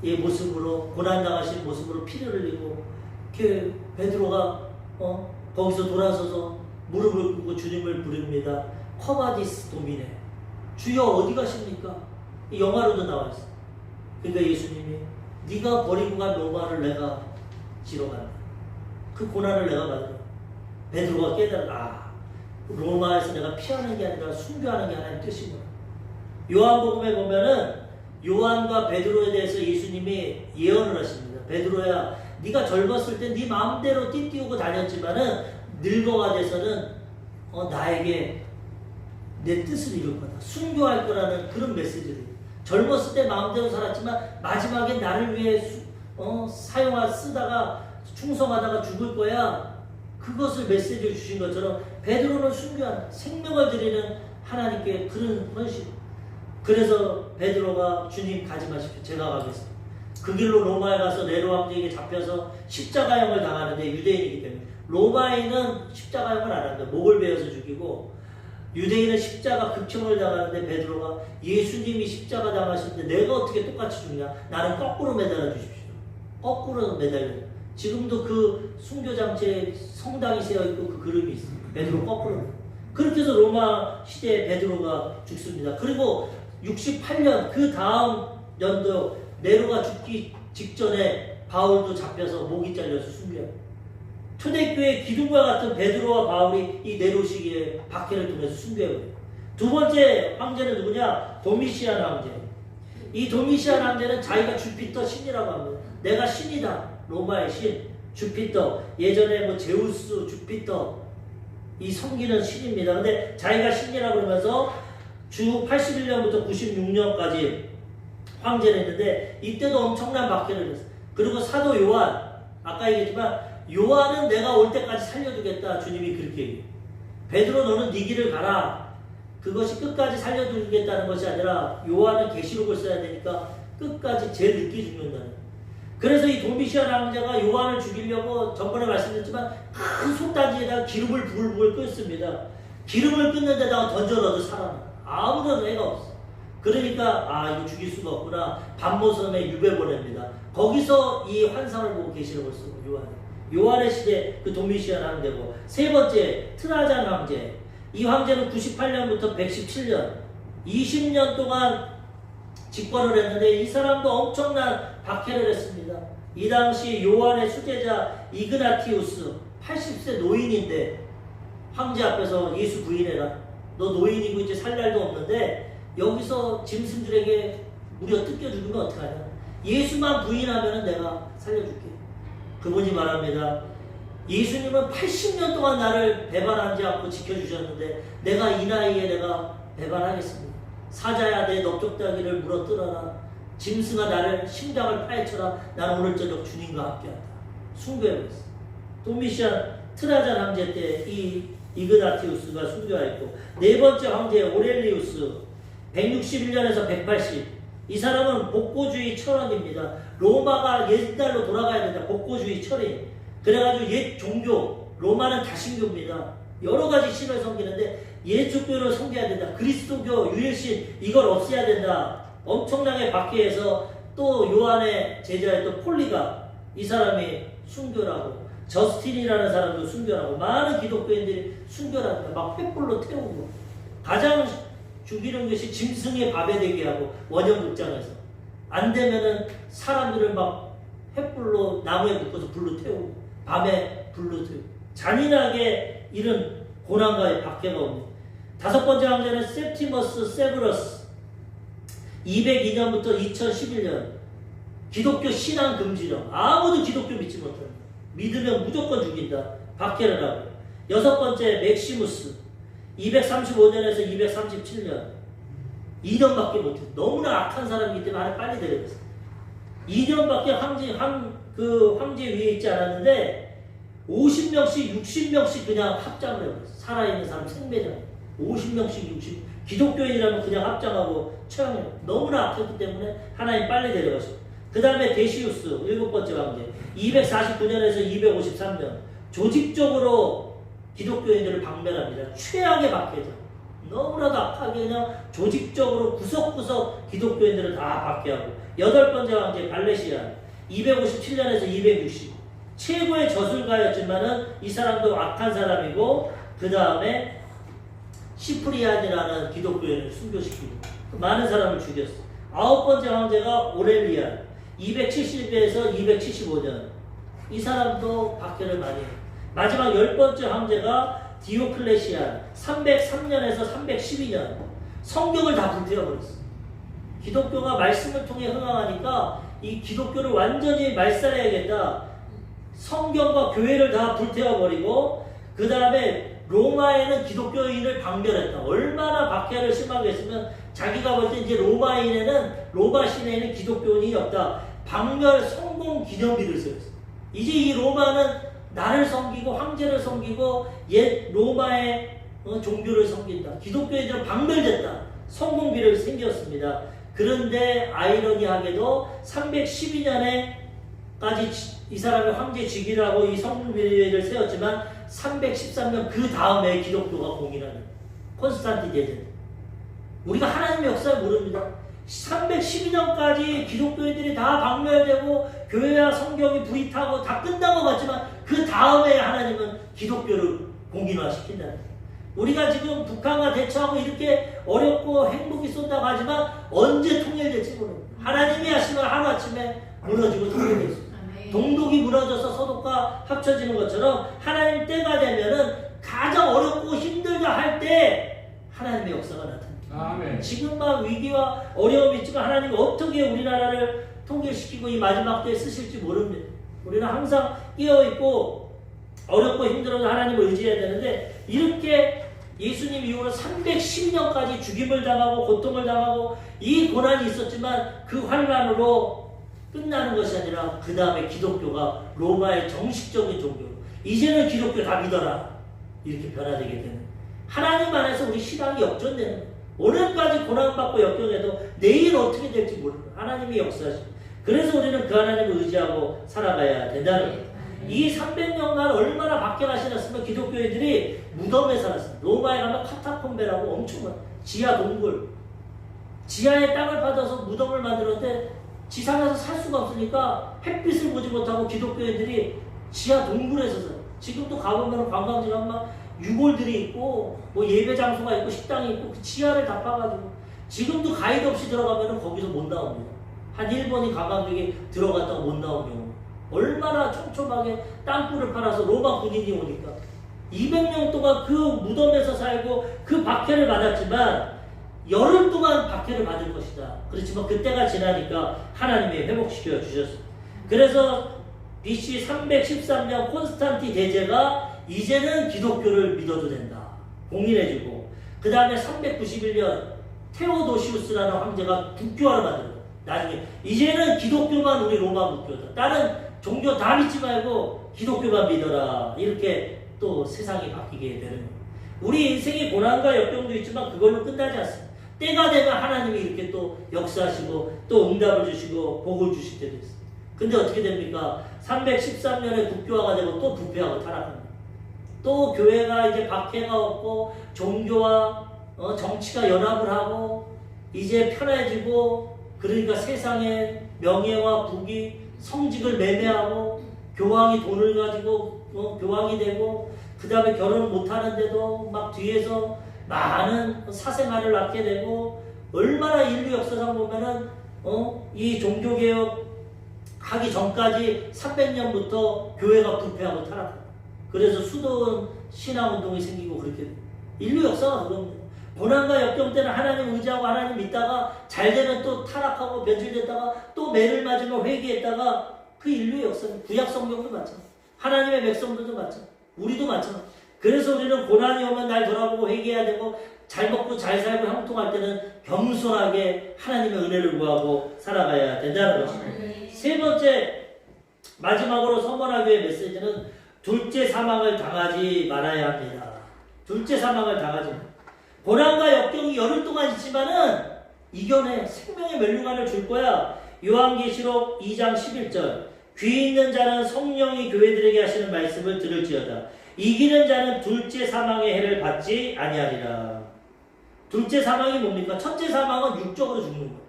의 모습으로 고난당하신 모습으로 피를 흘리고 이렇게 베드로가 거기서 돌아서서 무릎을 꿇고 주님을 부릅니다. 커바디스 도미네. 주여 어디 가십니까? 이 영화로도 나와 있어. 그러니까 예수님이 네가 버리고 간 로마를 내가 지러 간다. 그 고난을 내가 받으라. 베드로가 깨달아. 로마에서 내가 피하는 게 아니라 순교하는 게 하나님 뜻이구나. 요한복음에 보면은 요한과 베드로에 대해서 예수님이 예언을 하십니다. 베드로야, 네가 젊었을 때 네 마음대로 띠띠우고 다녔지만은 늙어가 돼서는 나에게 내 뜻을 이룰 거다. 순교할 거라는 그런 메시지를. 젊었을 때 마음대로 살았지만 마지막에 나를 위해 쓰다가 충성하다가 죽을 거야. 그것을 메시지를 주신 것처럼 베드로는 순교한 생명을 드리는 하나님께 그런 헌신. 그래서 베드로가 주님 가지 마십시오. 제가 가겠습니다. 그 길로 로마에 가서 네로 황제에게 잡혀서 십자가형을 당하는데 유대인이기 때문에 로마인은 십자가형을 안 합니다. 목을 베어서 죽이고 유대인은 십자가 극형을 당하는데 베드로가 예수님이 십자가 당하시는데 내가 어떻게 똑같이 죽냐? 나는 거꾸로 매달아 주십시오. 거꾸로 매달려. 지금도 그 순교장치에 성당이 세어있고 그 그림이 있습니다. 베드로 거꾸로. 그렇게 해서 로마 시대에 베드로가 죽습니다. 그리고 68년 그 다음 연도 네로가 죽기 직전에 바울도 잡혀서 목이 잘려서 순교합니다. 초대교회 기둥과 같은 베드로와 바울이 이 네로 시기에 박해를 통해서 순교해버려요. 두 번째 황제는 누구냐? 도미시안 황제. 이 도미시안 황제는 자기가 주피터 신이라고 합니다. 내가 신이다. 로마의 신, 주피터. 예전에 뭐 제우스, 주피터 이 섬기는 신입니다. 근데 자기가 신이라고 그러면서 주 81년부터 96년까지 황제를 했는데 이때도 엄청난 박해를 했어요. 그리고 사도 요한, 아까 얘기했지만 요한은 내가 올 때까지 살려두겠다. 주님이 그렇게 얘기해요. 베드로 너는 네 길을 가라. 그것이 끝까지 살려두겠다는 것이 아니라 요한은 계시록을 써야 되니까 끝까지 제일 늦게 죽는다는. 그래서 이 도미시안 황제가 요한을 죽이려고 전번에 말씀드렸지만 큰 솥단지에다가 기름을 부글부글 끓습니다. 기름을 끓는 데다가 던져넣어도 살아나. 아무런 애가 없어. 그러니까 이거 죽일 수가 없구나. 반모섬에 유배 보냅니다. 거기서 이 환상을 보고 계시록을 쓰고 요한의 시대 그 도미시안 황제고, 세 번째 트라잔 황제. 이 황제는 98년부터 117년 20년 동안 집권을 했는데 이 사람도 엄청난 박해를 했습니다. 이 당시 요한의 수제자 이그나티우스 80세 노인인데 황제 앞에서 예수 부인해라. 너 노인이고 이제 살 날도 없는데 여기서 짐승들에게 무려 뜯겨 죽으면 어떡하냐. 예수만 부인하면 내가 살려줄게. 그분이 말합니다. 예수님은 80년 동안 나를 배반하지 않고 지켜주셨는데 내가 이 나이에 내가 배반하겠습니다. 사자야 내 넓적다기를 물어뜯어라. 짐승아 나를 심장을 파헤쳐라. 나는 오늘 저녁 주님과 함께한다. 순교해버렸어. 도미시안 트라잔 황제 때 이 이그나티우스가 순교하였고, 네 번째 황제 오렐리우스 161년에서 180. 이 사람은 복고주의 철원입니다. 로마가 옛날로 돌아가야 된다. 복고주의 철인. 그래가지고 옛 종교, 로마는 다신교입니다. 여러 가지 신을 섬기는데 옛 종교를 섬겨야 된다. 그리스도교 유일신 이걸 없애야 된다. 엄청나게 박해해서 또 요한의 제자였던 폴리가 이 사람이 순교라고, 저스틴이라는 사람도 순교라고, 많은 기독교인들이 순교랍니다. 막 횃불로 태우고, 가장 죽이는 것이 짐승의 밥에 되게 하고, 원형극장에서 안 되면은 사람들을 막 횃불로 나무에 묶어서 불로 태우고, 밤에 불로 태우고, 잔인하게 이런 고난과 박해가 옵니다. 다섯 번째 황제는 세프티머스 세브러스 202년부터 2011년 기독교 신앙 금지령. 아무도 기독교 믿지 못합니다. 믿으면 무조건 죽인다. 박해를 하고. 여섯 번째 맥시무스 235년에서 237년 2년밖에 못해. 너무나 악한 사람이기 때문에 빨리 데려갔어. 2년밖에 황제 위에 있지 않았는데 50명씩 60명씩 그냥 합장을 해요. 살아있는 사람 생매장 50명씩 60. 기독교인이라면 그냥 합장하고 처형해요. 너무나 악했기 때문에 하나님 빨리 데려가시고. 그 다음에 데시우스 일곱 번째 황제 249년에서 253년 조직적으로 기독교인들을 박멸합니다. 최악의 박해죠. 너무나도 악하게 그냥 조직적으로 구석구석 기독교인들을 다 박해하고. 여덟 번째 황제 발레시안 257년에서 260. 최고의 저술가였지만은 이 사람도 악한 사람이고, 그 다음에 시프리안이라는 기독교인을 순교시키고 많은 사람을 죽였어. 아홉 번째 황제가 오렐리안 270에서 275년. 이 사람도 박해를 많이 해요. 마지막 열 번째 황제가 디오클레시안 303년에서 312년 성경을 다 불태워버렸어. 기독교가 말씀을 통해 흥황하니까 이 기독교를 완전히 말살해야겠다. 성경과 교회를 다 불태워버리고 그 다음에 로마에는 기독교인을 박멸했다. 얼마나 박해를 심하게 했으면 자기가 볼 때 이제 로마 시내에는 기독교인이 없다. 박멸 성공 기념비를 세웠어. 이제 이 로마는 나를 섬기고 황제를 섬기고 옛 로마의 종교를 섬긴다. 기독교인들은 박멸됐다. 성공비를 생겼습니다. 그런데 아이러니하게도 312년에까지 이 사람이 황제 즉위를 하고 이 성공비를 세웠지만 313년 그 다음에 기독교가 공인하는 콘스탄틴 대제. 우리가 하나님의 역사를 모릅니다. 312년까지 기독교인들이 다 박멸되고 교회와 성경이 불이 타고 다 끝난 것 같지만 그 다음에 하나님은 기독교를 공인화시킨다는 거예요. 우리가 지금 북한과 대처하고 이렇게 어렵고 행복이 쏜다고 하지만 언제 통일될지 모릅니다. 하나님이 하시면 하루아침에 무너지고 통일되겠습니다. 동독이 무너져서 서독과 합쳐지는 것처럼 하나님 때가 되면은 가장 어렵고 힘들다 할 때 하나님의 역사가 나타납니다. 아멘. 지금 막 위기와 어려움이 있지만 하나님이 어떻게 우리나라를 통일시키고 이 마지막 때에 쓰실지 모릅니다. 우리는 항상 깨어있고 어렵고 힘들어도 하나님을 의지해야 되는데 이렇게 예수님 이후로 312년까지 죽임을 당하고 고통을 당하고 이 고난이 있었지만 그 환난으로 끝나는 것이 아니라 그 다음에 기독교가 로마의 정식적인 종교로 이제는 기독교 다 믿어라 이렇게 변화되게 되는 하나님 안에서 우리 신앙이 역전되는 거예요. 오늘까지 고난받고 역경해도 내일 어떻게 될지 모르는 하나님이 역사하십니다. 그래서 우리는 그 하나님을 의지하고 살아가야 된다는 거예요. 이 300년간 얼마나 박해가시났으면 기독교인들이 무덤에 살았습니다. 로마에 가면 카타콤베라고 엄청 많아요. 지하 동굴. 지하에 땅을 파져서 무덤을 만들었는데 지상에서 살 수가 없으니까 햇빛을 보지 못하고 기독교인들이 지하 동굴에서 살아요. 지금도 가보면 관광지 가면 막 유골들이 있고 뭐 예배 장소가 있고 식당이 있고 그 지하를 다 파가지고 지금도 가이드 없이 들어가면 거기서 못 나옵니다. 한 일본인 관광객이 들어갔다가 못 나온 경우 얼마나 촘촘하게 땅굴을 팔아서 로마 군인이 오니까 200년 동안 그 무덤에서 살고 그 박해를 받았지만 열흘 동안 박해를 받을 것이다. 그렇지만 그때가 지나니까 하나님이 회복시켜 주셨습니다. 그래서 BC 313년 콘스탄틴 대제가 이제는 기독교를 믿어도 된다. 공인해주고 그 다음에 391년 테오도시우스라는 황제가 국교화를 만들고 나중에 이제는 기독교만 우리 로마 국교다. 다른 종교 다 믿지 말고 기독교만 믿어라. 이렇게 또 세상이 바뀌게 되는 거예요. 우리 인생의 고난과 역경도 있지만 그걸로 끝나지 않습니다. 때가 되면 하나님이 이렇게 또 역사하시고 또 응답을 주시고 복을 주실 때도 있어요. 근데 어떻게 됩니까? 313년에 국교화가 되고 또 부패하고 타락합니다. 또 교회가 이제 박해가 없고 종교와 정치가 연합을 하고 이제 편해지고 그러니까 세상의 명예와 부귀 성직을 매매하고 교황이 돈을 가지고 교황이 되고 그 다음에 결혼을 못하는데도 막 뒤에서 많은 사생아를 낳게 되고 얼마나 인류 역사상 보면은 이 종교개혁 하기 전까지 300년부터 교회가 부패하고 타락합니다. 그래서 수도원 신앙운동이 생기고 그렇게 돼요. 인류 역사가 그겁니다. 고난과 역경 때는 하나님 의지하고 하나님 믿다가 잘 되면 또 타락하고 변질됐다가 또 매를 맞으면 회개했다가 그 인류의 역사는 구약 성경도 마찬가지. 하나님의 백성들도 마찬가지. 우리도 마찬가지. 그래서 우리는 고난이 오면 날 돌아보고 회개해야 되고 잘 먹고 잘 살고 형통할 때는 겸손하게 하나님의 은혜를 구하고 살아가야 된다는 것입니다. 세 번째 마지막으로 선언하기 위해 메시지는 둘째 사망을 당하지 말아야 합니다. 둘째 사망을 당하지 말아야 고난과 역경이 열흘 동안 있지만은 이겨내 생명의 멸류관을 줄 거야. 요한계시록 2장 11절 귀 있는 자는 성령이 교회들에게 하시는 말씀을 들을지어다. 이기는 자는 둘째 사망의 해를 받지 아니하리라. 둘째 사망이 뭡니까? 첫째 사망은 육적으로 죽는 거예요.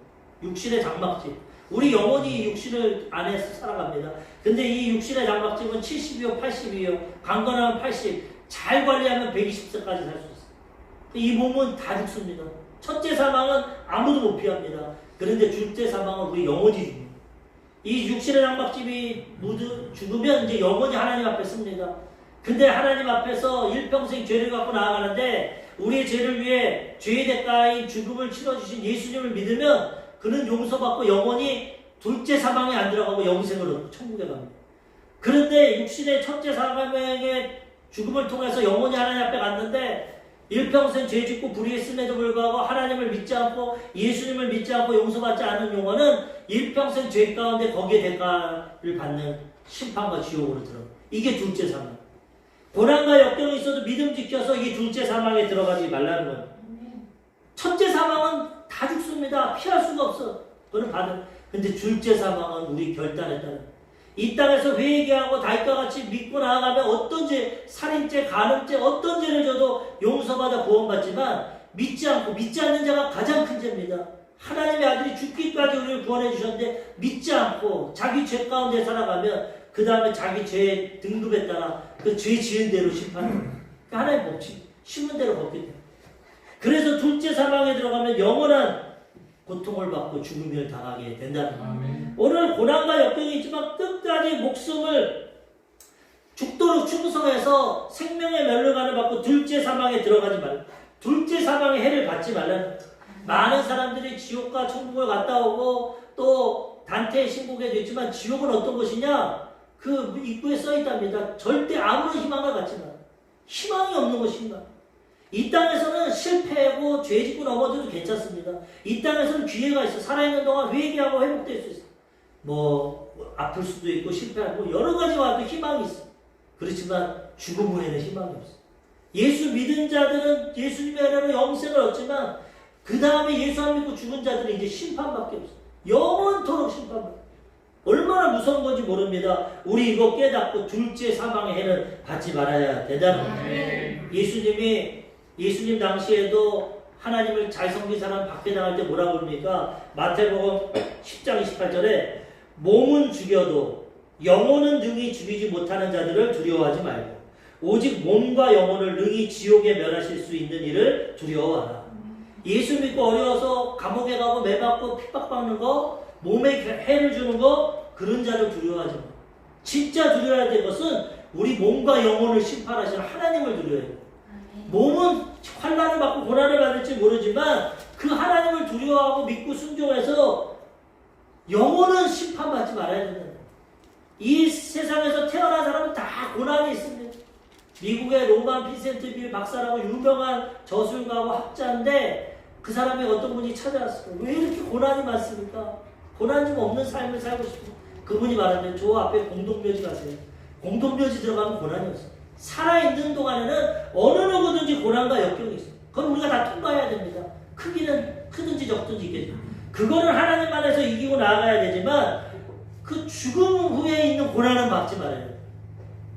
육신의 장막집. 우리 영혼이 육신을 안에서 살아갑니다. 근데 이 육신의 장막집은 70이요 80이요 강건하면 80 잘 관리하면 120세까지 살 수 있어요. 이 몸은 다 죽습니다. 첫째 사망은 아무도 못 피합니다. 그런데 둘째 사망은 우리 영혼이 죽습니다. 이 육신의 장막집이 모두 죽으면 이제 영혼이 하나님 앞에 씁니다. 근데 하나님 앞에서 일평생 죄를 갖고 나아가는데 우리의 죄를 위해 죄의 대가인 죽음을 치러주신 예수님을 믿으면 그는 용서받고 영원히 둘째 사망에 안 들어가고 영생으로 천국에 갑니다. 그런데 육신의 첫째 사망의 죽음을 통해서 영원히 하나님 앞에 갔는데 일평생 죄 짓고 불의했음에도 불구하고 하나님을 믿지 않고 예수님을 믿지 않고 용서받지 않은 영혼은 일평생 죄 가운데 거기에 대가를 받는 심판과 지옥으로 들어가. 이게 둘째 사망. 고난과 역경이 있어도 믿음 지켜서 이 둘째 사망에 들어가지 말라는 거예요. 첫째 사망은 다 죽습니다. 피할 수가 없어. 그건 받은. 근데 둘째 사망은 우리 결단에 따라. 이 땅에서 회개하고 다윗과 같이 믿고 나아가면 어떤 죄, 살인죄, 간음죄, 어떤 죄를 져도 용서받아 구원받지만 믿지 않는 자가 가장 큰 죄입니다. 하나님의 아들이 죽기까지 우리를 구원해 주셨는데 믿지 않고 자기 죄 가운데 살아가면 그 다음에 자기 죄의 등급에 따라 그 죄 지은 대로 심판을 하나님 법칙 심은 대로 걷기 때문에 그래서 둘째 사망에 들어가면 영원한 고통을 받고 죽음을 당하게 된다는 거예요. 오늘 고난과 역경이 있지만 끝까지 목숨을 죽도록 충성해서 생명의 멸류관을 받고 둘째 사망에 들어가지 말라. 둘째 사망의 해를 받지 말라는 거예요. 많은 사람들이 지옥과 천국을 갔다 오고 또 단테의 신곡에도 있지만 지옥은 어떤 곳이냐? 그 입구에 써 있답니다. 절대 아무런 희망을 갖지 마. 희망이 없는 것입니다. 이 땅에서는 실패하고 죄 짓고 넘어져도 괜찮습니다. 이 땅에서는 기회가 있어. 살아있는 동안 회개하고 회복될 수 있어. 아플 수도 있고 실패하고 여러 가지 와도 희망이 있어. 그렇지만 죽음 후에는 희망이 없어. 예수 믿은 자들은 예수님의 은혜로 영생을 얻지만 그 다음에 예수 안 믿고 죽은 자들은 이제 심판밖에 없어. 영원토록 심판밖에. 얼마나 무서운 건지 모릅니다. 우리 이거 깨닫고 둘째 사망의 해는 받지 말아야 된다는 거예요. 예수님 당시에도 하나님을 잘 섬긴 사람 박해당할 때 뭐라고 그럽니까? 마태복음 10장 28절에 몸은 죽여도 영혼은 능히 죽이지 못하는 자들을 두려워하지 말고 오직 몸과 영혼을 능히 지옥에 멸하실 수 있는 일을 두려워하라. 예수 믿고 어려워서 감옥에 가고 매맞고 핍박받는 거 몸에 해를 주는 거 그런 자를 두려워하지 마. 진짜 두려워야 될 것은 우리 몸과 영혼을 심판하시는 하나님을 두려워해요. 몸은 환난을 받고 고난을 받을지 모르지만 그 하나님을 두려워하고 믿고 순종해서 영혼은 심판받지 말아야 된다. 이 세상에서 태어난 사람은 다 고난이 있습니다. 미국의 로만 피센트빌 박사라고 유명한 저술가하고 학자인데 그 사람이 어떤 분이 찾아왔어요. 왜 이렇게 고난이 많습니까? 고난 좀 없는 삶을 살고 싶어. 그분이 말하는데 저 앞에 공동묘지 가세요. 공동묘지 들어가면 고난이 없어. 살아있는 동안에는 어느 누구든지 고난과 역경이 있어. 그건 우리가 다 통과해야 됩니다. 크기는 크든지 적든지 있겠죠. 그거는 하나님 안에서 이기고 나아가야 되지만 그 죽음 후에 있는 고난은 받지 말아야 돼요.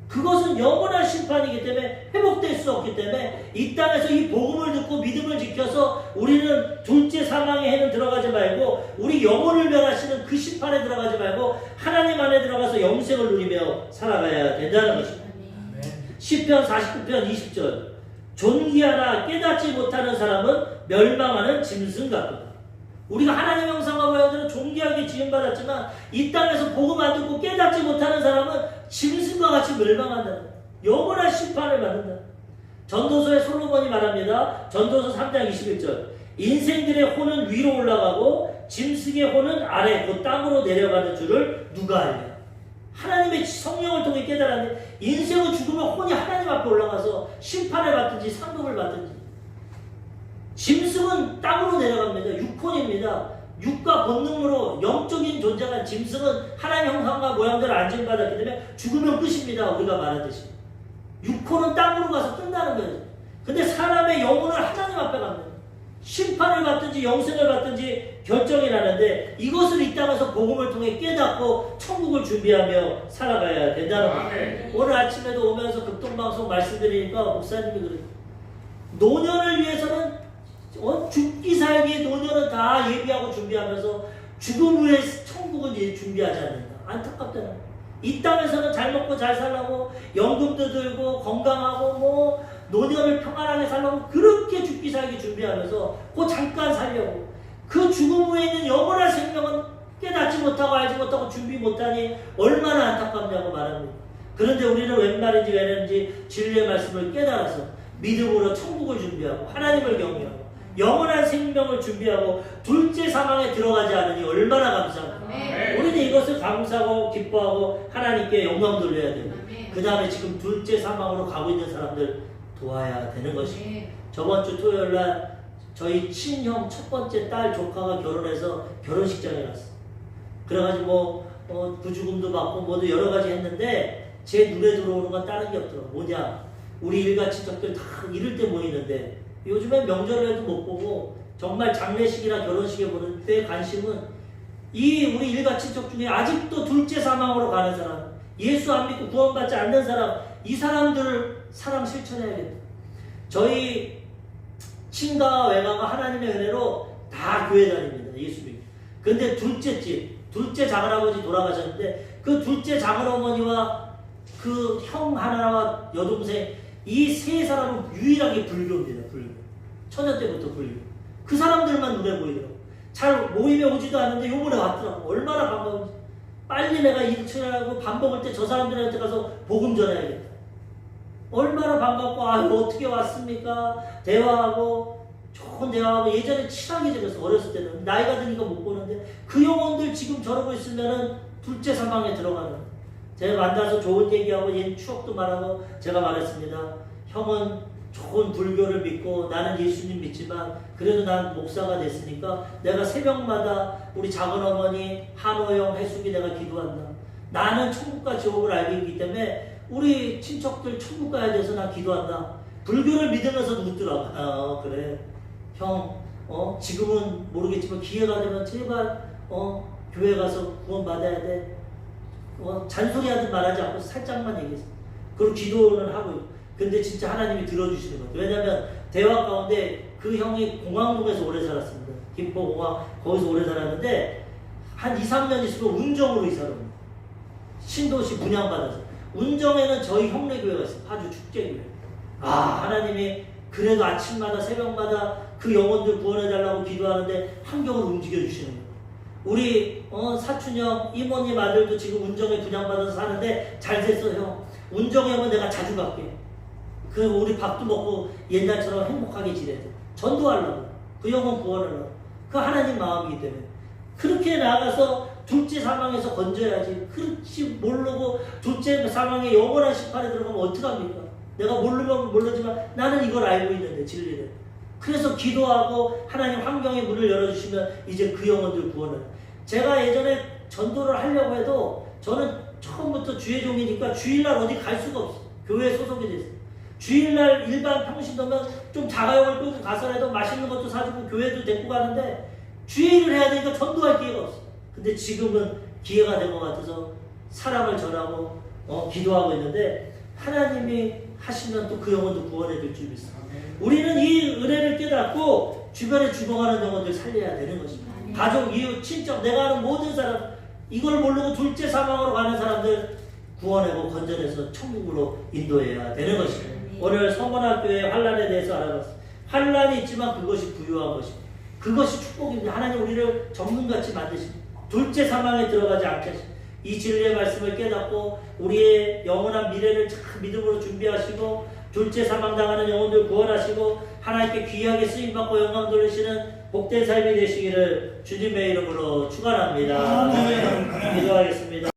그것은 영원한 심판이기 때문에 회복될 수 없기 때문에 이 땅에서 이 복음을 듣고 믿음을 지켜서 우리는 둘째 사망의 해는 들어가지 말고 우리 영혼을 멸하시는 그 심판에 들어가지 말고 하나님 안에 들어가서 영생을 누리며 살아가야 된다는 것입니다. 시편 49편 20절 존귀하나 깨닫지 못하는 사람은 멸망하는 짐승 같도다. 우리가 하나님 형상과 모양대로 존귀하게 지음받았지만 이 땅에서 복음 안 듣고 깨닫지 못하는 사람은 짐승과 같이 멸망한다. 영원한 심판을 받는다. 전도서의 솔로몬이 말합니다. 전도서 3장 21절 인생들의 혼은 위로 올라가고 짐승의 혼은 아래 곧 땅으로 내려가는 줄을 누가 알냐. 하나님의 성령을 통해 깨달았는데 인생은 죽으면 혼이 하나님 앞에 올라가서 심판을 받든지 상급을 받든지 짐승은 땅으로 내려갑니다. 육혼입니다. 육과 본능으로 영적인 존재가 짐승은 하나님 형상과 모양대로 안전받았기 때문에 죽으면 끝입니다. 우리가 말하듯이. 육혼은 땅으로 가서 끝나는 거예요. 근데 사람의 영혼은 하나님 앞에 갑니다. 심판을 받든지 영생을 받든지 결정이 나는데 이것을 이 땅에서 복음을 통해 깨닫고 천국을 준비하며 살아가야 된다는 거예요. 오늘 아침에도 오면서 극동방송 말씀드리니까 목사님이 그래요. 노년을 위해서는 죽기 살기 노년은 다 예비하고 준비하면서 죽음 후에 천국은 준비하지 않는다. 안타깝잖아. 이 땅에서는 잘 먹고 잘 살라고 연금도 들고 건강하고 노년을 평안하게 살라고 그렇게 죽기 살기 준비하면서 그 잠깐 살려고 그 죽음 후에 있는 영원한 생명은 깨닫지 못하고 알지 못하고 준비 못하니 얼마나 안타깝냐고 말합니다. 그런데 우리는 웬 말인지 왜 하는지 진리의 말씀을 깨달아서 믿음으로 천국을 준비하고 하나님을 경외하고 영원한 생명을 준비하고 둘째 사망에 들어가지 않으니 얼마나 감사합니까? 우리는 이것을 감사하고 기뻐하고 하나님께 영광 돌려야 되고 그 다음에 지금 둘째 사망으로 가고 있는 사람들 도와야 되는 것입니다. 저번 주 토요일 날 저희 친형 첫 번째 딸 조카가 결혼해서 결혼식장에 갔어요. 그래가지고 부주금도 받고 모두 여러 가지 했는데 제 눈에 들어오는 건 다른 게 없더라고. 뭐냐? 우리 일가 친척들 다 이럴 때 모이는데 요즘엔 명절을 해도 못 보고 정말 장례식이나 결혼식에 보는 때 관심은 이 우리 일가 친척 중에 아직도 둘째 사망으로 가는 사람, 예수 안 믿고 구원받지 않는 사람, 이 사람들을 사랑 실천해야겠다. 저희 친가와 외가가 하나님의 은혜로 다 교회 다닙니다. 예수 믿고. 근데 둘째 작은아버지 돌아가셨는데 그 둘째 작은어머니와 그 형 하나와 여동생 이 세 사람은 유일하게 불교입니다. 불교. 처녀 때부터 불교. 그 사람들만 눈에 보이더라고. 잘 모임에 오지도 않는데 요번에 왔더라고. 얼마나 반가운지. 빨리 내가 일처리하고 밥 먹을 때 저 사람들한테 가서 복음 전해야겠다. 얼마나 반갑고 어떻게 왔습니까? 대화하고 좋은 대화하고 예전에 친하게 지냈어. 어렸을 때는 나이가 드니까 못 보는데 그 영혼들 지금 저러고 있으면은 둘째 사망에 들어가는. 제가 만나서 좋은 얘기하고 옛 추억도 말하고 제가 말했습니다. 형은 좋은 불교를 믿고 나는 예수님 믿지만 그래도 난 목사가 됐으니까 내가 새벽마다 우리 작은어머니 한호영 해숙이 내가 기도한다. 나는 천국과 지옥을 알고 있기 때문에 우리 친척들 천국 가야 돼서 난 기도한다. 불교를 믿으면서 묻더라고. 그래 형 지금은 모르겠지만 기회가 되면 제발 교회 가서 구원 받아야 돼. 잔소리하듯 말하지 않고 살짝만 얘기했어. 그리고 기도는 하고 있고. 근데 진짜 하나님이 들어주시는 거예요. 왜냐면 대화 가운데 그 형이 공항동에서 오래 살았습니다. 김포공항 거기서 오래 살았는데 한 2, 3년 있으면 운정으로 이사를 옵니다. 신도시 분양받아서. 운정에는 저희 형네교회가 있어요. 파주 축제교회. 하나님이 그래도 아침마다 새벽마다 그 영혼들 구원해달라고 기도하는데 환경을 움직여주시는 거예요. 우리 사촌형 이모님 아들도 지금 운정에 분양받아서 사는데 잘 됐어요. 운정에 오면 내가 자주 갈게. 그 우리 밥도 먹고 옛날처럼 행복하게 지내자. 전도하려고. 그 영혼 구원하려고. 그 하나님 마음이기 때문에. 그렇게 나가서 둘째 사망에서 건져야지. 그렇지 모르고 둘째 사망에 영원한 심판에 들어가면 어떡합니까? 내가 모르면 모르지만 나는 이걸 알고 있는데 진리를. 그래서 기도하고 하나님 환경의 문을 열어주시면 이제 그 영혼들 구원을. 제가 예전에 전도를 하려고 해도 저는 처음부터 주의 종이니까 주일날 어디 갈 수가 없어. 교회에 소속이 됐어요. 주일날 일반 평신도면 좀 자가용을 끌고 가서라도 맛있는 것도 사주고 교회도 데리고 가는데 주일을 해야 되니까 전도할 기회가 없어. 근데 지금은 기회가 된 것 같아서 사랑을 전하고 기도하고 있는데 하나님이 하시면 또 그 영혼도 구원해 줄 줄 믿습니다. 우리는 이 은혜를 깨닫고 주변에 죽어가는 영혼들 살려야 되는 것입니다. 가족, 이웃, 친척, 내가 아는 모든 사람 이걸 모르고 둘째 사망으로 가는 사람들 구원하고 건져내서 천국으로 인도해야 되는 것입니다. 오늘 성원학교의 환난에 대해서 알아봤습니다. 환난이 있지만 그것이 부유한 것입니다. 그것이 축복입니다. 하나님 우리를 전문같이 만드십니다. 둘째 사망에 들어가지 않게 하십니다. 이 진리의 말씀을 깨닫고 우리의 영원한 미래를 참 믿음으로 준비하시고 둘째 사망 당하는 영혼들 구원하시고 하나님께 귀하게 쓰임받고 영광 돌리시는 복된 삶이 되시기를 주님의 이름으로 축원합니다. 기도하겠습니다.